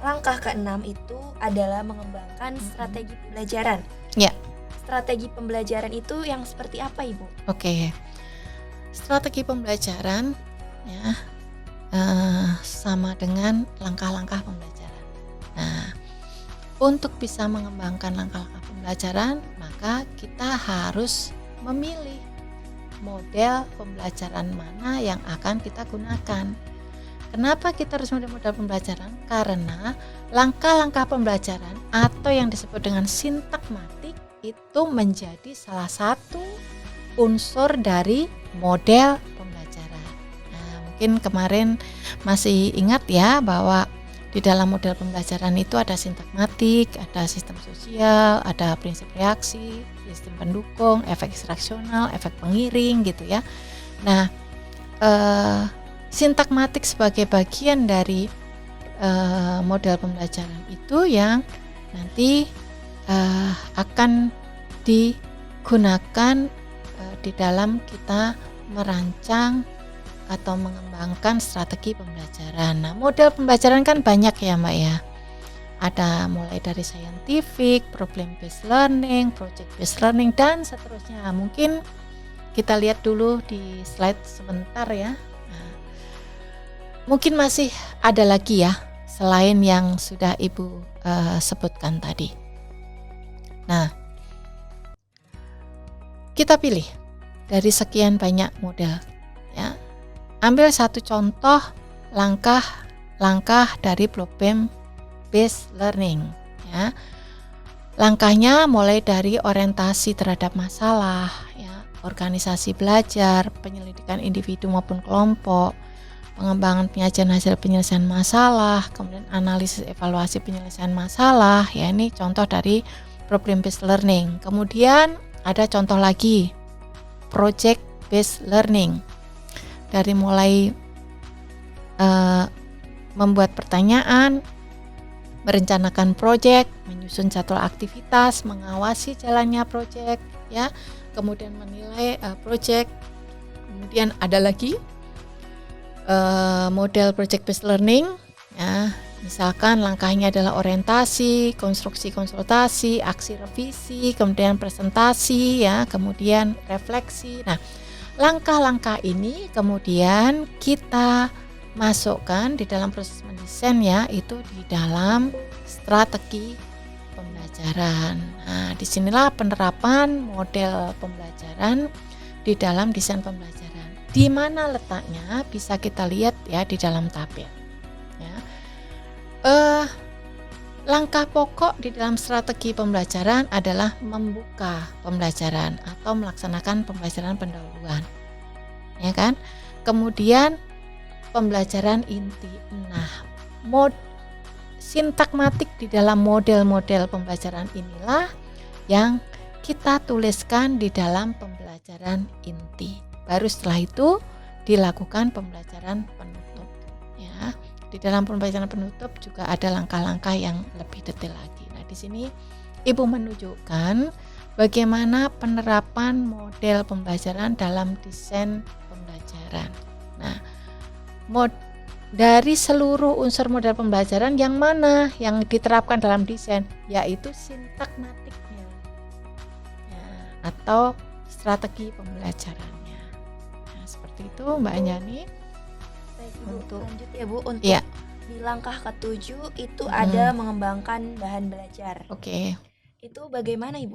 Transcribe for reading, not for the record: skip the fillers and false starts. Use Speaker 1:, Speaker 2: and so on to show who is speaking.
Speaker 1: langkah keenam itu adalah mengembangkan strategi pembelajaran.
Speaker 2: Ya.
Speaker 1: Strategi pembelajaran itu yang seperti apa, Ibu?
Speaker 2: Oke. Strategi pembelajaran ya sama dengan langkah-langkah pembelajaran. Nah, untuk bisa mengembangkan langkah-langkah pembelajaran, maka kita harus memilih model pembelajaran mana yang akan kita gunakan. Kenapa kita harus memilih model pembelajaran? Karena langkah-langkah pembelajaran atau yang disebut dengan sintakmatik itu menjadi salah satu unsur dari model pembelajaran. Nah, mungkin kemarin masih ingat ya bahwa di dalam model pembelajaran itu ada sintakmatik, ada sistem sosial, ada prinsip reaksi, sistem pendukung, efek instruksional, efek pengiring gitu ya. Nah, sintakmatik sebagai bagian dari model pembelajaran itu yang nanti akan digunakan di dalam kita merancang atau mengembangkan strategi pembelajaran. Nah, model pembelajaran kan banyak ya Mbak ya. Ada mulai dari scientific, problem based learning, project based learning, dan seterusnya. Mungkin kita lihat dulu di slide sebentar ya. Mungkin masih ada lagi ya selain yang sudah Ibu sebutkan tadi. Nah, kita pilih dari sekian banyak model ya. Ambil satu contoh langkah-langkah dari problem based learning ya. Langkahnya mulai dari orientasi terhadap masalah ya, organisasi belajar, penyelidikan individu maupun kelompok, pengembangan penyajian hasil penyelesaian masalah, kemudian analisis evaluasi penyelesaian masalah ya, ini contoh dari problem based learning. Kemudian ada contoh lagi project based learning, dari mulai membuat pertanyaan, merencanakan proyek, menyusun jadwal aktivitas, mengawasi jalannya proyek ya, kemudian menilai proyek. Kemudian ada lagi model project based learning ya, misalkan langkahnya adalah orientasi, konstruksi konsultasi, aksi revisi, kemudian presentasi ya, kemudian refleksi. Nah, langkah-langkah ini kemudian kita masukkan di dalam proses mendesain ya, itu di dalam strategi pembelajaran. Nah, disinilah penerapan model pembelajaran di dalam desain pembelajaran. Di mana letaknya bisa kita lihat ya di dalam tabel. Ya. Langkah pokok di dalam strategi pembelajaran adalah membuka pembelajaran atau melaksanakan pembelajaran pendahuluan, ya kan? Kemudian pembelajaran inti. Nah, sintakmatik di dalam model-model pembelajaran inilah yang kita tuliskan di dalam pembelajaran inti. Baru setelah itu dilakukan pembelajaran penutup ya. Di dalam pembelajaran penutup juga ada langkah-langkah yang lebih detail lagi. Nah, di sini Ibu menunjukkan bagaimana penerapan model pembelajaran dalam desain pembelajaran. Nah, dari seluruh unsur model pembelajaran yang mana yang diterapkan dalam desain, yaitu sintakmatiknya ya, atau strategi pembelajarannya. Nah, seperti itu Mbak Anjani.
Speaker 1: Baik, Bu. Lanjut ya Bu, untuk
Speaker 2: ya.
Speaker 1: Di langkah ke-7 itu ada mengembangkan bahan belajar.
Speaker 2: Oke.
Speaker 1: Itu bagaimana Ibu?